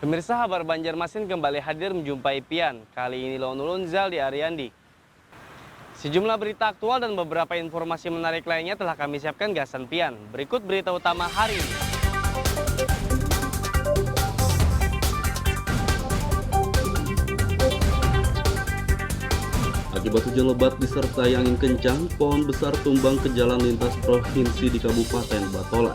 Pemirsa, Habar Banjarmasin kembali hadir menjumpai Pian. Kali ini Launulun Zal di Ariandi. Sejumlah berita aktual dan beberapa informasi menarik lainnya telah kami siapkan gasan Pian. Berikut berita utama hari ini. Akibat hujan lebat disertai angin kencang, pohon besar tumbang ke jalan lintas provinsi di Kabupaten Batola.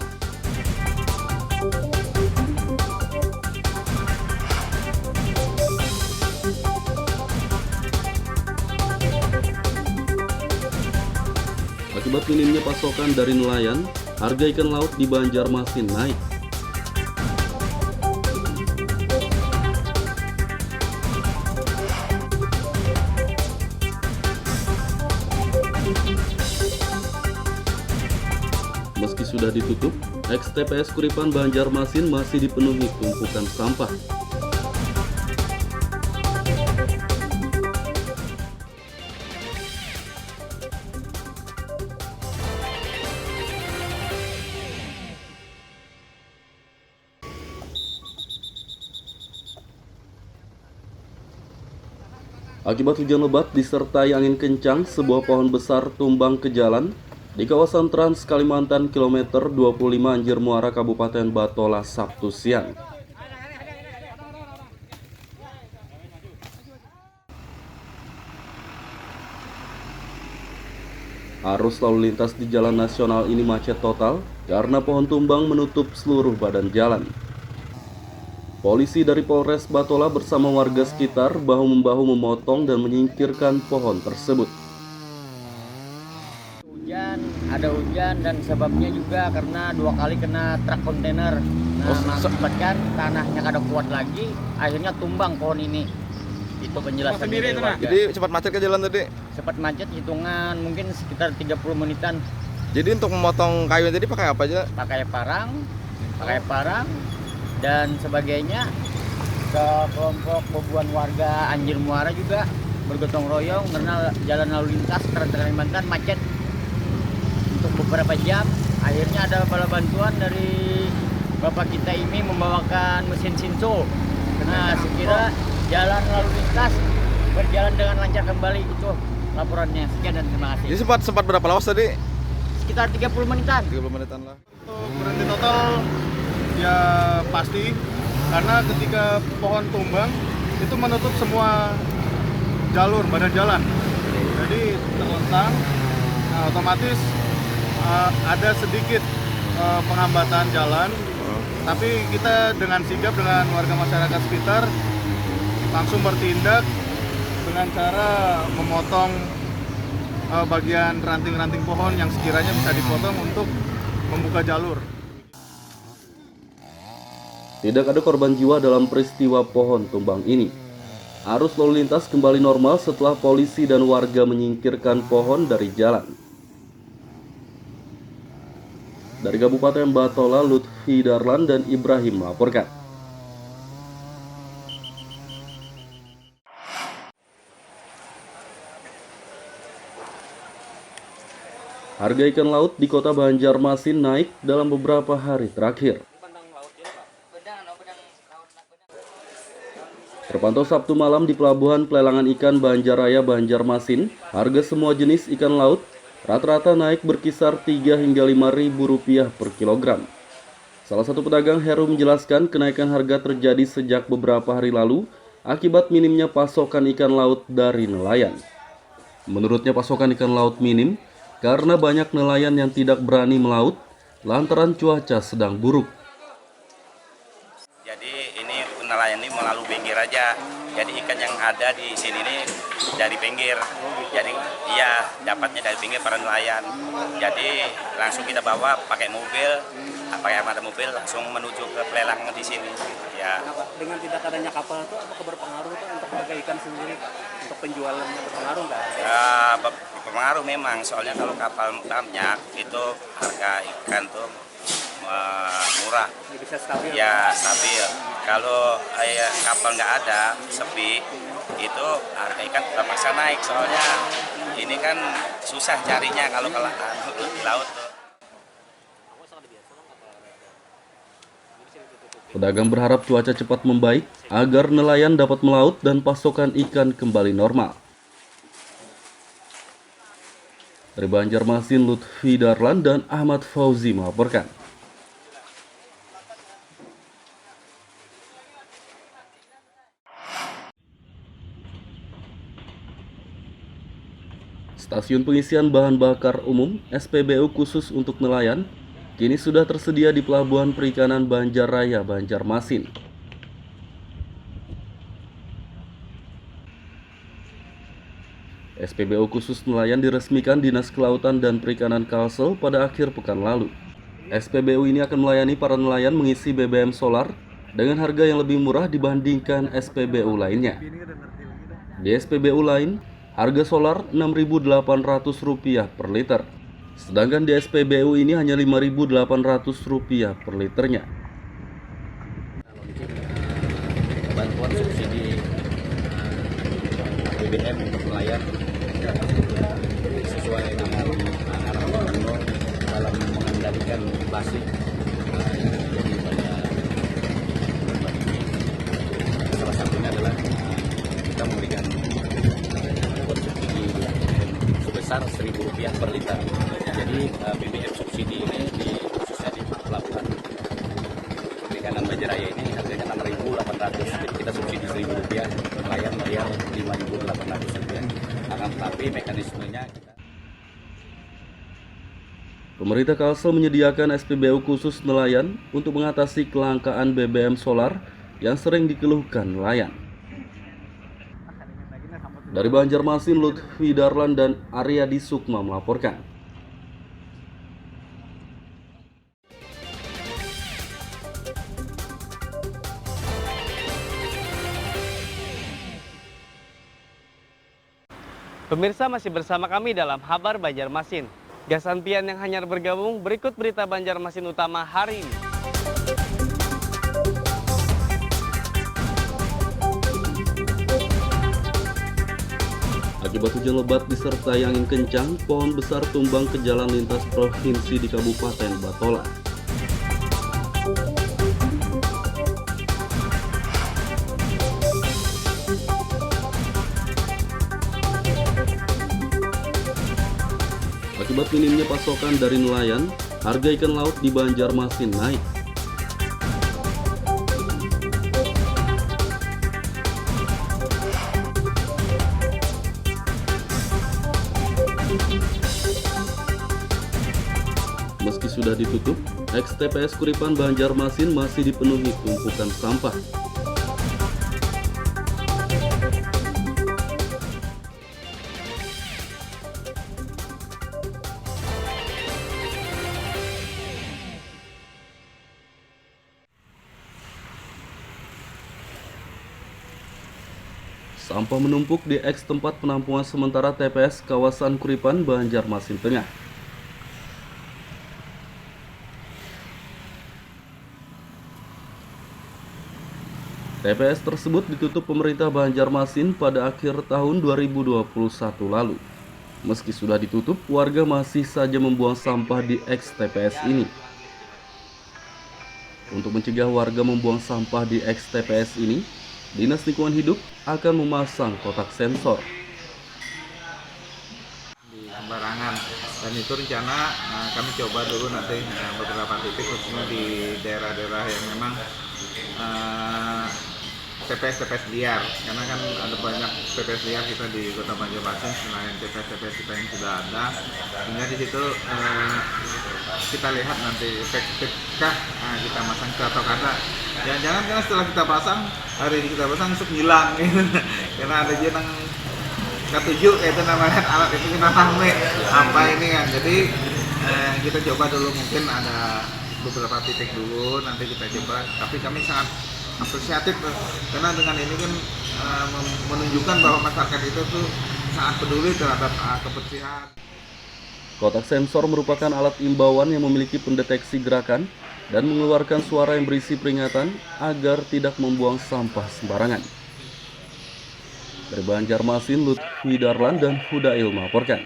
Akibat minimnya pasokan dari nelayan, harga ikan laut di Banjarmasin naik. Meski sudah ditutup, ex-TPS Kuripan Banjarmasin masih dipenuhi tumpukan sampah. Akibat hujan lebat disertai angin kencang, sebuah pohon besar tumbang ke jalan di kawasan Trans Kalimantan kilometer 25 Anjir Muara Kabupaten Batola Sabtu siang. Arus lalu lintas di jalan nasional ini macet total karena pohon tumbang menutup seluruh badan jalan. Polisi dari Polres Batola bersama warga sekitar bahu-membahu memotong dan menyingkirkan pohon tersebut. Ada hujan dan sebabnya juga karena 2 kali kena truk kontainer. Mengakibatkan tanahnya kada kuat lagi, akhirnya tumbang pohon ini. Itu penjelasan dari warga. Jadi cepat macet ke jalan tadi? Cepat macet hitungan mungkin sekitar 30 menitan. Jadi untuk memotong kayu tadi pakai apa aja? Pakai parang dan sebagainya. Ke kelompok bebuan warga Anjir Muara juga bergotong royong karena jalan lalu lintas Trans Kalimantan macet untuk beberapa jam. Akhirnya ada bala bantuan dari Bapak kita ini membawakan mesin Sinso. Nah, sekira jalan lalu lintas berjalan dengan lancar kembali. Itu laporannya. Sekian dan terima kasih. Jadi sempat berapa lawas tadi? Sekitar 30 menitan. 30 menitan lah. Untuk berhenti total ya pasti, karena ketika pohon tumbang itu menutup semua jalur badan jalan, jadi terlentang. Nah, otomatis ada sedikit penghambatan jalan, tapi kita dengan sigap dengan warga masyarakat sekitar langsung bertindak dengan cara memotong bagian ranting-ranting pohon yang sekiranya bisa dipotong untuk membuka jalur. Tidak ada korban jiwa dalam peristiwa pohon tumbang ini. Arus lalu lintas kembali normal setelah polisi dan warga menyingkirkan pohon dari jalan. Dari Kabupaten Batola, Lutfi Darlan dan Ibrahim melaporkan. Harga ikan laut di kota Banjarmasin naik dalam beberapa hari terakhir. Terpantau Sabtu malam di Pelabuhan Pelelangan Ikan Banjaraya, Banjarmasin, harga semua jenis ikan laut rata-rata naik berkisar 3 hingga 5 ribu rupiah per kilogram. Salah satu pedagang Heru menjelaskan kenaikan harga terjadi sejak beberapa hari lalu akibat minimnya pasokan ikan laut dari nelayan. Menurutnya pasokan ikan laut minim karena banyak nelayan yang tidak berani melaut lantaran cuaca sedang buruk. Jadi ini nelayan ini melalui pinggir aja. Jadi ikan yang ada di sini ini dari pinggir. Jadi iya dapatnya dari pinggir para nelayan. Jadi langsung kita bawa pakai armada mobil langsung menuju ke pelelang di sini. Ya. Dengan tidak adanya kapal itu apakah berpengaruh tuh untuk harga ikan sendiri, untuk penjualannya berpengaruh nggak? Berpengaruh memang, soalnya kalau kapal banyak itu harga ikan tuh murah. Bisa stabil. Ya stabil. Kalau kapal nggak ada, sepi, itu harga ikan terpaksa naik. Soalnya ini kan susah carinya kalau di laut tuh. Pedagang berharap cuaca cepat membaik agar nelayan dapat melaut dan pasokan ikan kembali normal. Dari Banjarmasin, Lutfi Darlan dan Ahmad Fauzi melaporkan. Stasiun pengisian bahan bakar umum (SPBU) khusus untuk nelayan kini sudah tersedia di Pelabuhan Perikanan Banjarraya, Banjarmasin. SPBU khusus nelayan diresmikan Dinas Kelautan dan Perikanan Kalsel pada akhir pekan lalu. SPBU ini akan melayani para nelayan mengisi BBM solar dengan harga yang lebih murah dibandingkan SPBU lainnya. Di SPBU lain, harga solar Rp6.800 per liter. Sedangkan di SPBU ini hanya Rp5.800 per liternya. Bantuan subsidi BBM untuk nelayan sesuai dengan arahan gubernur dalam mengendalikan inflasi yang terjadi pada bulan ini. Salah satunya adalah kita memberikan bantuan subsidi sebesar Rp1.000 per liter. Jadi BBM subsidi ini khususnya di Pelabuhan Perikanan Banjarraya ini harganya Rp6.800. Jadi kita subsidi Rp1.000, nelayan bayar Rp5.800. Akan tetapi mekanismenya kita... Pemerintah Kalsel menyediakan SPBU khusus nelayan untuk mengatasi kelangkaan BBM solar yang sering dikeluhkan nelayan. Dari Banjarmasin, Lutfi Darlan dan Aryadi Sukma melaporkan. Pemirsa masih bersama kami dalam Kabar Banjarmasin. Gasan Pian yang hanyar bergabung, berikut berita Banjarmasin utama hari ini. Akibat hujan lebat disertai angin kencang, pohon besar tumbang ke jalan lintas provinsi di Kabupaten Batola. Akibat minimnya pasokan dari nelayan, harga ikan laut di Banjarmasin naik. Meski sudah ditutup, ex-TPS Kuripan Banjarmasin masih dipenuhi tumpukan sampah. Sampah menumpuk di eks tempat penampungan sementara TPS kawasan Kuripan, Banjarmasin Tengah. TPS tersebut ditutup pemerintah Banjarmasin pada akhir tahun 2021 lalu. Meski sudah ditutup, warga masih saja membuang sampah di eks TPS ini. Untuk mencegah warga membuang sampah di eks TPS ini, Dinas Lingkungan Hidup akan memasang kotak sensor di sembarangan, dan itu rencana kami coba dulu nanti beberapa titik khususnya di daerah-daerah yang memang TPS liar, karena kan ada banyak TPS liar kita di Kota Banjarmasin selain TPS kita yang sudah ada, sehingga di situ kita lihat nanti efektifkah kita masang atau kata jangan karena setelah kita pasang, hari ini kita pasang langsung hilang gitu. Karena ada jenang ketujuh itu namanya alat itu kita rame apa ini kan, jadi kita coba dulu, mungkin ada beberapa titik dulu nanti kita coba, tapi kami sangat apresiatif karena dengan ini kan menunjukkan bahwa masyarakat itu tuh sangat peduli terhadap kebersihan. Kotak sensor merupakan alat imbauan yang memiliki pendeteksi gerakan dan mengeluarkan suara yang berisi peringatan agar tidak membuang sampah sembarangan. Dari Banjarmasin, Lutfi Darlan dan Hudail melaporkan.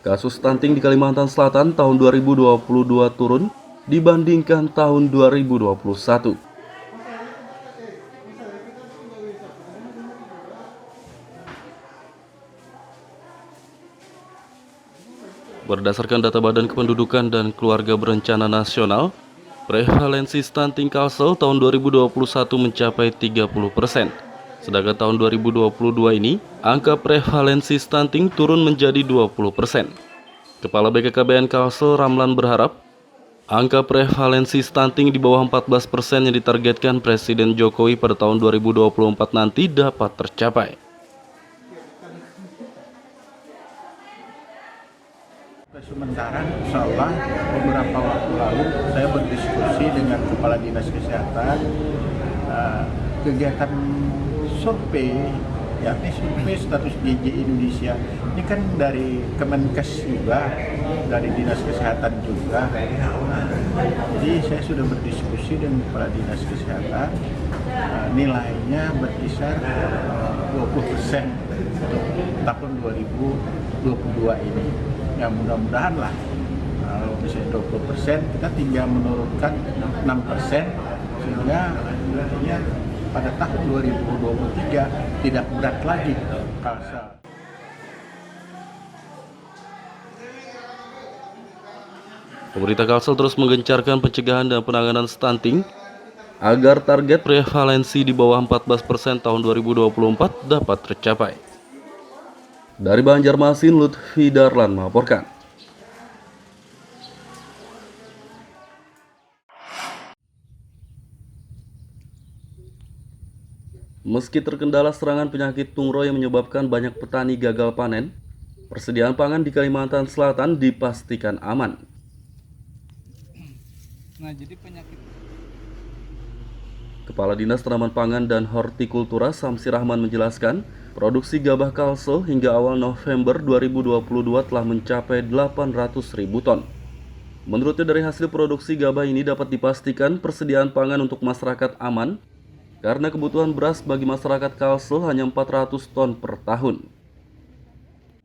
Kasus stunting di Kalimantan Selatan tahun 2022 turun dibandingkan tahun 2021. Berdasarkan data Badan Kependudukan dan Keluarga Berencana Nasional, prevalensi stunting Kalsel tahun 2021 mencapai 30%. Sedangkan tahun 2022 ini, angka prevalensi stunting turun menjadi 20%. Kepala BKKBN Kalsel Ramlan berharap, angka prevalensi stunting di bawah 14% yang ditargetkan Presiden Jokowi pada tahun 2024 nanti dapat tercapai. Sementara insya Allah beberapa waktu lalu saya berdiskusi dengan Kepala Dinas Kesehatan kegiatan survei, yakni survei status GJ Indonesia ini kan dari Kemenkes juga, dari Dinas Kesehatan juga. Jadi saya sudah berdiskusi dengan Kepala Dinas Kesehatan, nilainya berkisar 20% untuk tahun 2022 ini. Ya mudah-mudahan lah, kalau misalnya 20% kita tinggal menurunkan 6%, sehingga nilainya pada tahun 2023 tidak berat lagi Kalsel. Pemerintah Kalsel terus menggencarkan pencegahan dan penanganan stunting agar target prevalensi di bawah 14% tahun 2024 dapat tercapai. Dari Banjarmasin, Lutfi Darlan melaporkan. Meski terkendala serangan penyakit tungro yang menyebabkan banyak petani gagal panen, persediaan pangan di Kalimantan Selatan dipastikan aman. Kepala Dinas Tanaman Pangan dan Hortikultura Samsi Rahman menjelaskan, produksi gabah Kalsel hingga awal November 2022 telah mencapai 800.000 ton. Menurutnya dari hasil produksi gabah ini dapat dipastikan persediaan pangan untuk masyarakat aman karena kebutuhan beras bagi masyarakat Kalsel hanya 400 ton per tahun.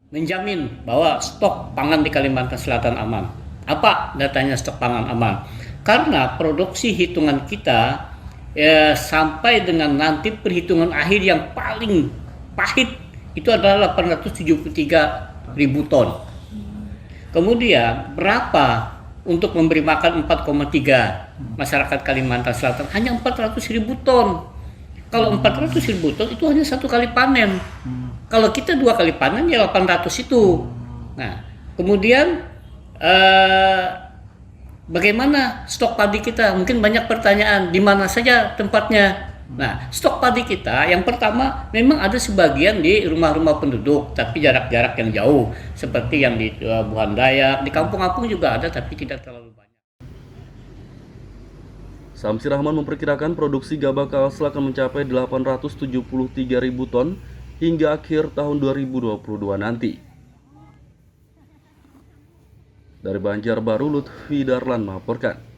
Menjamin bahwa stok pangan di Kalimantan Selatan aman. Apa datanya stok pangan aman? Karena produksi hitungan kita sampai dengan nanti perhitungan akhir yang paling pahit itu adalah 873.000 ton. Kemudian berapa untuk memberi makan 4,3 masyarakat Kalimantan Selatan? Hanya 400.000 ton. Kalau 400.000 ton itu hanya satu kali panen. Kalau kita 2 kali panen ya 800 itu. Nah, kemudian bagaimana stok padi kita? Mungkin banyak pertanyaan, di mana saja tempatnya? Nah, stok padi kita yang pertama memang ada sebagian di rumah-rumah penduduk, tapi jarak-jarak yang jauh, seperti yang di Buhan Dayak, di kampung-kampung juga ada, tapi tidak terlalu banyak. Samsi Rahman memperkirakan produksi gabah Kalsel akan mencapai 873.000 ton hingga akhir tahun 2022 nanti. Dari Banjarbaru, Lutfi Darlan melaporkan.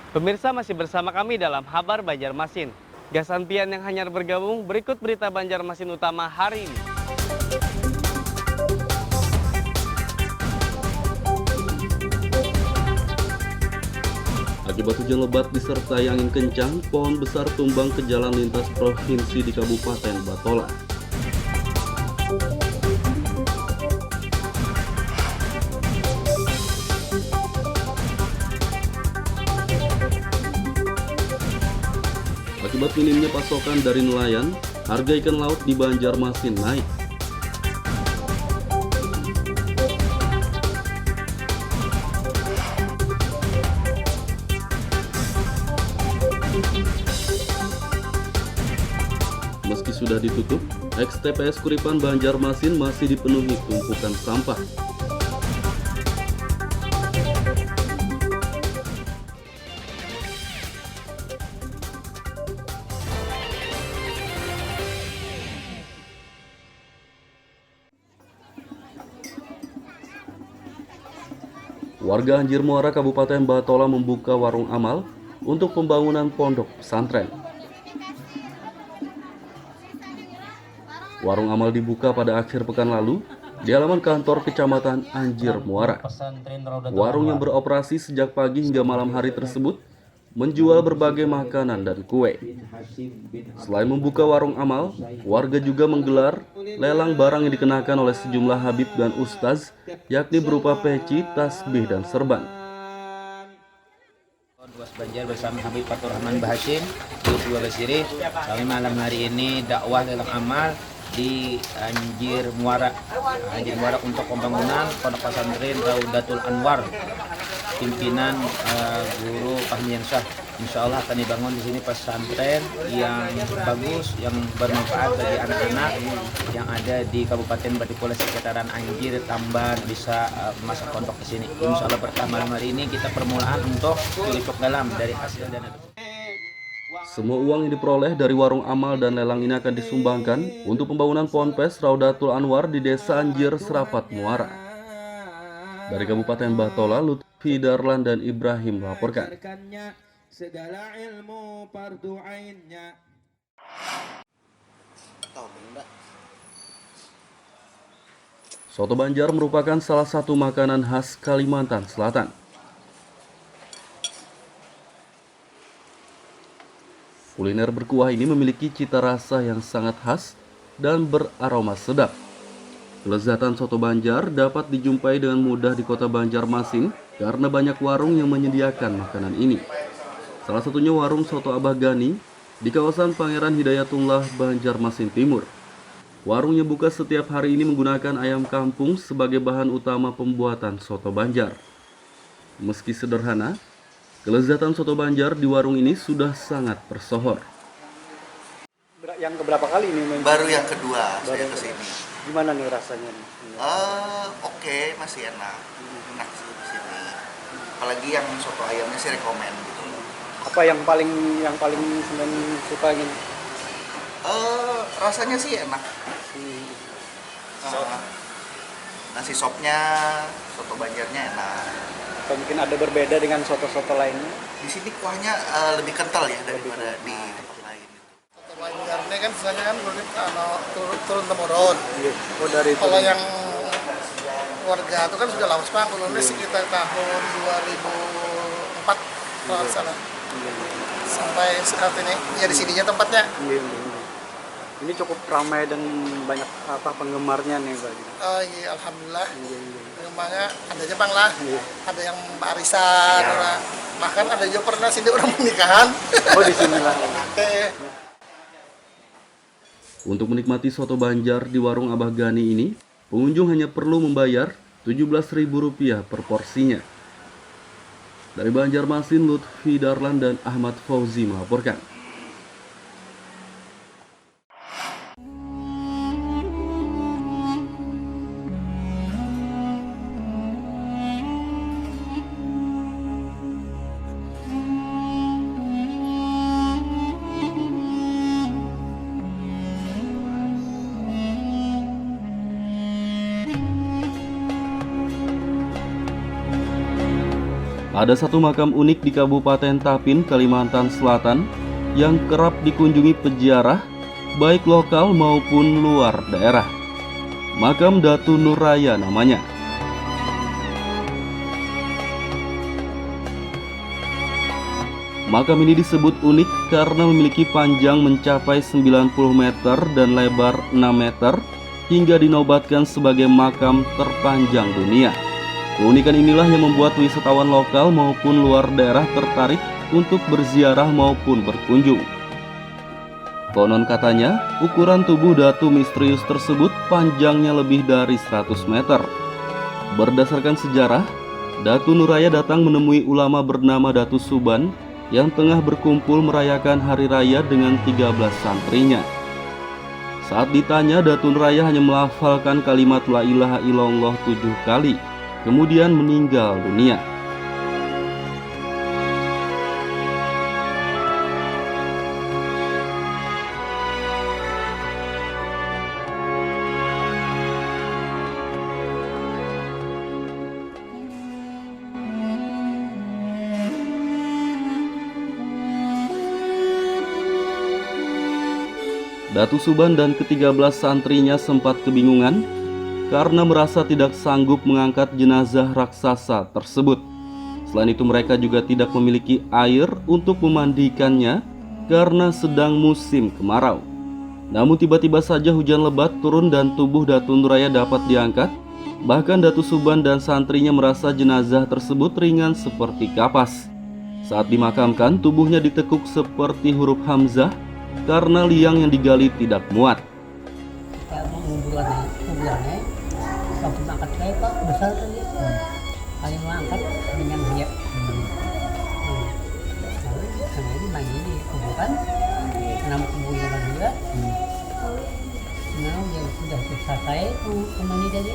Pemirsa masih bersama kami dalam Kabar Banjarmasin. Gasan Pian yang hanya bergabung, berikut berita Banjarmasin utama hari ini. Akibat hujan lebat disertai angin kencang, pohon besar tumbang ke jalan lintas provinsi di Kabupaten Batola. Akibat minimnya pasokan dari nelayan, harga ikan laut di Banjarmasin naik. Meski sudah ditutup, ex-TPS Kuripan Banjarmasin masih dipenuhi tumpukan sampah. warga Anjir Muara Kabupaten Batola membuka warung amal untuk pembangunan pondok pesantren. Warung amal dibuka pada akhir pekan lalu di halaman kantor Kecamatan Anjir Muara. Warung yang beroperasi sejak pagi hingga malam hari tersebut menjual berbagai makanan dan kue. Selain membuka warung amal, warga juga menggelar lelang barang yang dikenakan oleh sejumlah habib dan ustaz, yakni berupa peci, tasbih, dan serban. Luas Banjar bersama Habib Fatur Rahman Bahasim, Dua Basiri. Kami malam hari ini dakwah lelang amal di Anjir Muara. Anjir Muara untuk pembangunan pondok pesantren Raudatul Anwar. Pimpinan Guru Fahmi Yansyah. Insya Allah akan dibangun di sini pesantren yang bagus, yang bermanfaat bagi anak-anak yang ada di Kabupaten Batipula sekitaran Anjir, Tamban, bisa masuk pondok di sini. Insya Allah pertama hari ini kita permulaan untuk cucuk dalam dari hasil dana. Semua uang yang diperoleh dari warung amal dan lelang ini akan disumbangkan untuk pembangunan Ponpes Raudatul Anwar di Desa Anjir, Serapat Muara. Dari Kabupaten Batola, Lutfi Darlan dan Ibrahim melaporkan. Soto Banjar merupakan salah satu makanan khas Kalimantan Selatan. Kuliner berkuah ini memiliki cita rasa yang sangat khas dan beraroma sedap. Kelezatan soto Banjar dapat dijumpai dengan mudah di kota Banjarmasin karena banyak warung yang menyediakan makanan ini. Salah satunya warung Soto Abah Gani di kawasan Pangeran Hidayatullah, Banjarmasin Timur. Warungnya buka setiap hari ini menggunakan ayam kampung sebagai bahan utama pembuatan soto Banjar. Meski sederhana, kelezatan soto Banjar di warung ini sudah sangat tersohor. Yang keberapa kali ini? Baru yang kedua saya kesini. Gimana nih rasanya? Oke, masih enak. Enak sih di sini. Apalagi yang soto ayamnya sih rekomen gitu. Apa yang paling senang suka gini? Rasanya sih enak. Nasi sopnya, soto Banjarnya enak. Atau mungkin ada berbeda dengan soto-soto lainnya? Di sini kuahnya lebih kental ya daripada di tempat lain. Soto Banjar ini kan misalnya kan turun temurun. Oh, dari itu. Kalau yang warga itu kan sudah lama sekali, ini sekitar tahun 2004 kalau nggak salah. Sampai saat ini ya di sininya tempatnya. Ini cukup ramai dan banyak penggemarnya nih, Pak. Oh iya, alhamdulillah. Penggemarnya ada Jepang lah, ada yang barisan, bahkan ada juga pernah sini orang pernikahan. Oh, di sini lah. Untuk menikmati soto Banjar di warung Abah Gani ini, pengunjung hanya perlu membayar Rp17.000 per porsinya. Dari Banjarmasin, Lutfi Darlan dan Ahmad Fauzi melaporkan. Ada satu makam unik di Kabupaten Tapin, Kalimantan Selatan yang kerap dikunjungi peziarah baik lokal maupun luar daerah. Makam Datu Nur Raya namanya. Makam ini disebut unik karena memiliki panjang mencapai 90 meter dan lebar 6 meter hingga dinobatkan sebagai makam terpanjang dunia. Keunikan inilah yang membuat wisatawan lokal maupun luar daerah tertarik untuk berziarah maupun berkunjung. Konon katanya, ukuran tubuh Datu misterius tersebut panjangnya lebih dari 100 meter. Berdasarkan sejarah, Datu Nur Raya datang menemui ulama bernama Datu Suban yang tengah berkumpul merayakan hari raya dengan 13 santrinya. Saat ditanya, Datu Nur Raya hanya melafalkan kalimat La ilaha illallah 7 kali. Kemudian meninggal dunia. Datu Suban dan ke-13 santrinya sempat kebingungan karena merasa tidak sanggup mengangkat jenazah raksasa tersebut. Selain itu mereka juga tidak memiliki air untuk memandikannya karena sedang musim kemarau. Namun tiba-tiba saja hujan lebat turun dan tubuh Datu Nuraya dapat diangkat. Bahkan Datu Suban dan santrinya merasa jenazah tersebut ringan seperti kapas. Saat dimakamkan, tubuhnya ditekuk seperti huruf Hamzah karena liang yang digali tidak muat. Kuburannya waktu angkat saya Pak besar tadi, paling angkat dengan dia. Karena ini lagi di kuburan, nama kuburan juga. Nah, yang sudah selesai kemani tadi,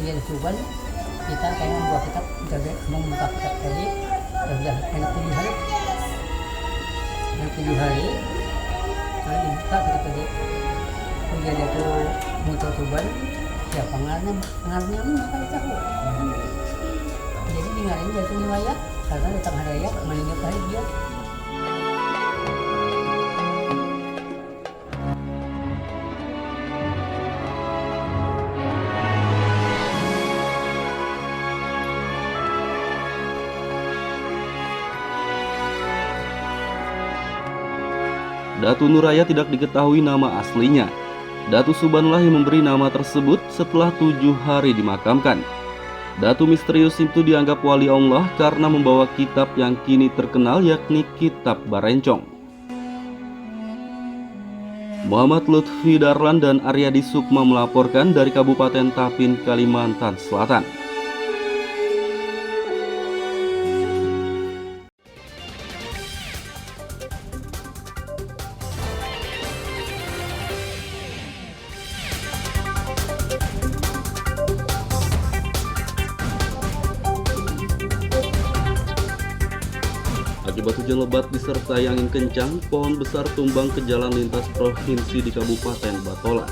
yang Suban kita kayak membuat kitab, membuka kitab tadi, sudah banyak 7 hari. Yang 7 hari, kalau dibuka kita tadi, kemudian itu muncul Suban, ya pengarnya sekali tahu. Jadi dengarin dari riwayat karena datang hari raya meninggal hari dia. Datu Nuraya tidak diketahui nama aslinya. Datu Subanlah yang memberi nama tersebut setelah 7 hari dimakamkan. Datu misterius itu dianggap wali Allah karena membawa kitab yang kini terkenal yakni Kitab Barencong. Muhammad Lutfi Darlan dan Aryadi Sukma melaporkan dari Kabupaten Tapin, Kalimantan Selatan. Akibat hujan lebat disertai angin kencang, pohon besar tumbang ke jalan lintas provinsi di Kabupaten Batola.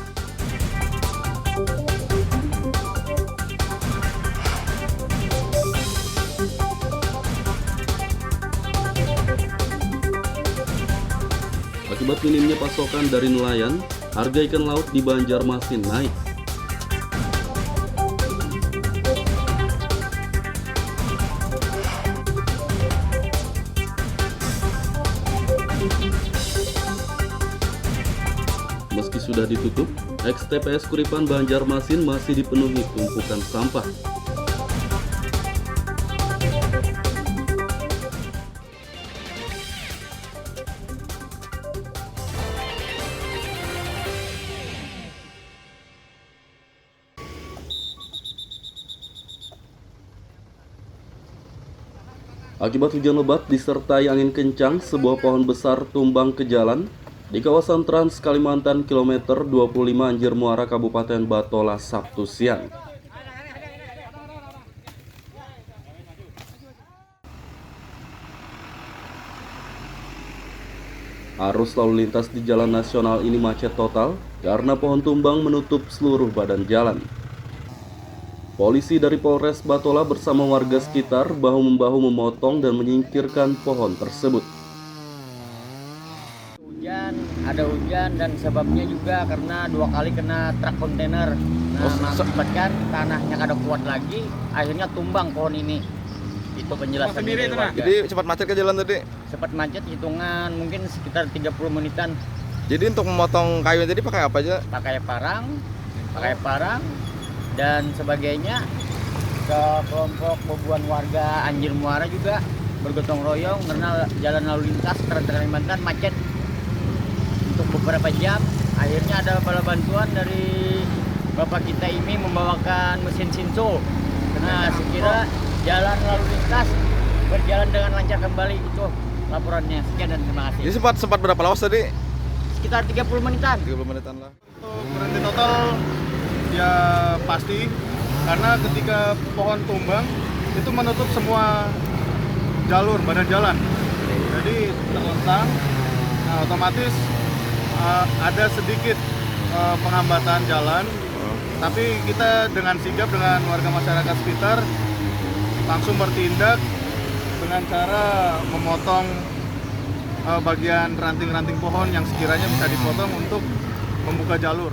Akibat minimnya pasokan dari nelayan, harga ikan laut di Banjarmasin naik. Meski sudah ditutup, ex-TPS Kuripan Banjarmasin masih dipenuhi tumpukan sampah. Akibat hujan lebat disertai angin kencang, sebuah pohon besar tumbang ke jalan di kawasan Trans Kalimantan kilometer 25 Anjir Muara Kabupaten Batola Sabtu siang. Arus lalu lintas di jalan nasional ini macet total karena pohon tumbang menutup seluruh badan jalan. Polisi dari Polres Batola bersama warga sekitar bahu-membahu memotong dan menyingkirkan pohon tersebut. Ada hujan dan sebabnya juga karena 2 kali kena truk kontainer. Nah, mengakibatkan tanahnya kada kuat lagi, akhirnya tumbang pohon ini. Itu penjelasan dari warga. Jadi sempat macet ke jalan tadi? Sempat macet hitungan mungkin sekitar 30 menitan. Jadi untuk memotong kayu tadi pakai apa aja? Pakai parang dan sebagainya. Ke kelompok bobuan warga Anjir Muara juga bergotong royong karena jalan lalu lintas Trans Kalimantan macet untuk beberapa jam. Akhirnya ada bala bantuan dari bapak kita ini membawakan mesin Sinso. Nah, sekira jalan lalu lintas berjalan dengan lancar kembali. Itu laporannya. Sekian dan terima kasih. Jadi sempat berapa lama tadi? Sekitar 30 menitan. 30 menitan lah. Untuk berhenti total ya pasti, karena ketika pohon tumbang itu menutup semua jalur badan jalan, jadi terlentang. Nah, otomatis ada sedikit penghambatan jalan, tapi kita dengan sigap dengan warga masyarakat sekitar langsung bertindak dengan cara memotong bagian ranting-ranting pohon yang sekiranya bisa dipotong untuk membuka jalur.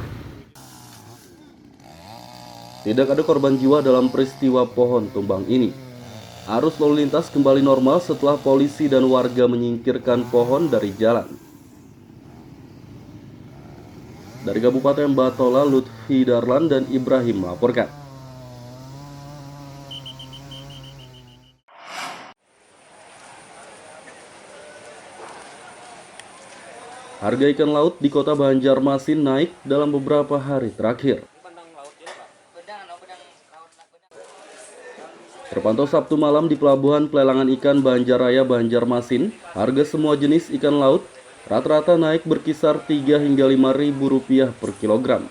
Tidak ada korban jiwa dalam peristiwa pohon tumbang ini. Arus lalu lintas kembali normal setelah polisi dan warga menyingkirkan pohon dari jalan. Dari Kabupaten Batola, Lutfi Darlan dan Ibrahim melaporkan. Harga ikan laut di kota Banjarmasin naik dalam beberapa hari terakhir. Terpantau Sabtu malam di Pelabuhan Pelelangan Ikan Banjaraya, Banjarmasin, harga semua jenis ikan laut rata-rata naik berkisar 3 hingga 5 ribu rupiah per kilogram.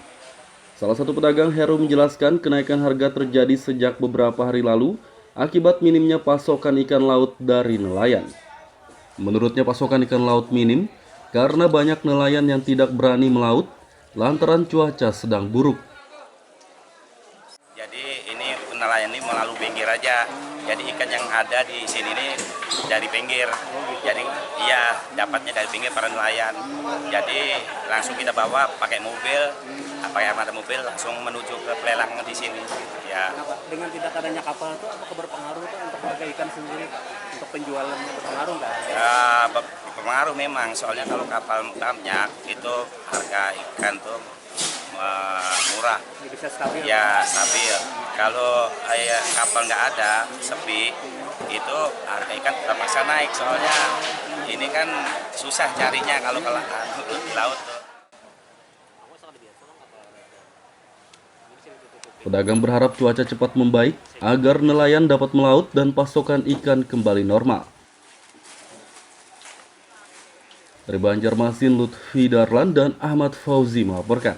Salah satu pedagang Heru menjelaskan kenaikan harga terjadi sejak beberapa hari lalu akibat minimnya pasokan ikan laut dari nelayan. Menurutnya pasokan ikan laut minim karena banyak nelayan yang tidak berani melaut lantaran cuaca sedang buruk. Jadi ini nelayan ini melalui pinggir aja. Jadi ikan yang ada di sini ini dari pinggir. Jadi iya dapatnya dari pinggir para nelayan. Jadi langsung kita bawa pakai mobil, pakai armada mobil langsung menuju ke pelelangan di sini. Ya. Dengan tidak adanya kapal itu apakah berpengaruh untuk harga ikan sendiri, untuk penjualannya berpengaruh nggak? Berpengaruh memang, soalnya kalau kapal banyak itu harga ikan tuh murah. Bisa stabil. Ya stabil. Kalau kapal nggak ada, sepi, itu harga ikan terpaksa naik. Soalnya ini kan susah carinya kalau ke laut tuh. Pedagang berharap cuaca cepat membaik agar nelayan dapat melaut dan pasokan ikan kembali normal. Dari Banjarmasin, Lutfi Darlan dan Ahmad Fauzi melaporkan.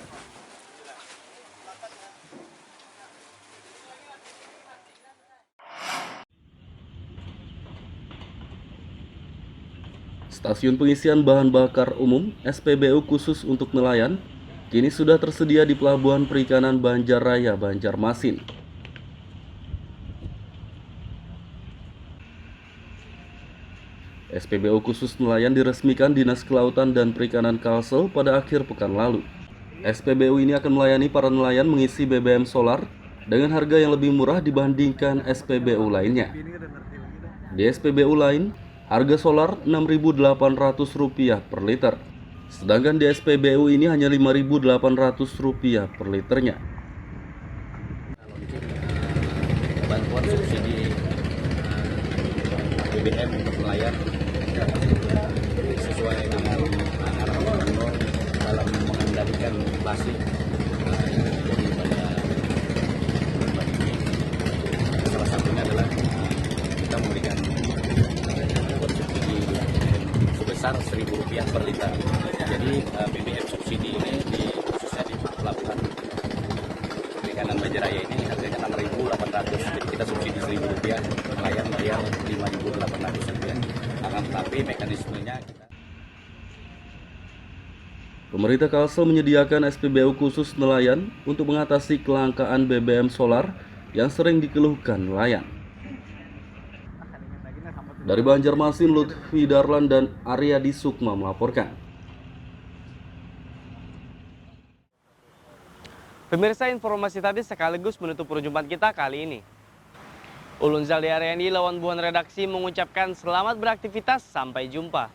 Stasiun pengisian bahan bakar umum SPBU khusus untuk nelayan kini sudah tersedia di Pelabuhan Perikanan Banjaraya, Banjarmasin. SPBU khusus nelayan diresmikan Dinas Kelautan dan Perikanan Kalsel pada akhir pekan lalu. SPBU ini akan melayani para nelayan mengisi BBM solar dengan harga yang lebih murah dibandingkan SPBU lainnya. Di SPBU lain, harga solar Rp6.800 per liter. Sedangkan di SPBU ini hanya Rp5.800 per liternya. Bantuan subsidi BBM untuk nelayan sesuai dengan arahan gubernur dalam mengendalikan inflasi. Jadi pada bulan ini salah satunya adalah kita memberikan subsidi sebesar Rp1.000 per liter. Jadi BBM subsidi ini khususnya di Pelabuhan Perikanan Banjaraya ini harganya Rp6.800. Jadi kita subsidi Rp1.000, nelayan bayar Rp5.800. Akan tetapi mekanismenya kita... Pemerintah Kalsel menyediakan SPBU khusus nelayan untuk mengatasi kelangkaan BBM solar yang sering dikeluhkan nelayan. Dari Banjarmasin, Lutfi Darlan dan Aryadi Sukma melaporkan. Pemirsa, informasi tadi sekaligus menutup perjumpaan kita kali ini. Ulun Zaldi Aryandi lawan buan redaksi mengucapkan selamat beraktivitas, sampai jumpa.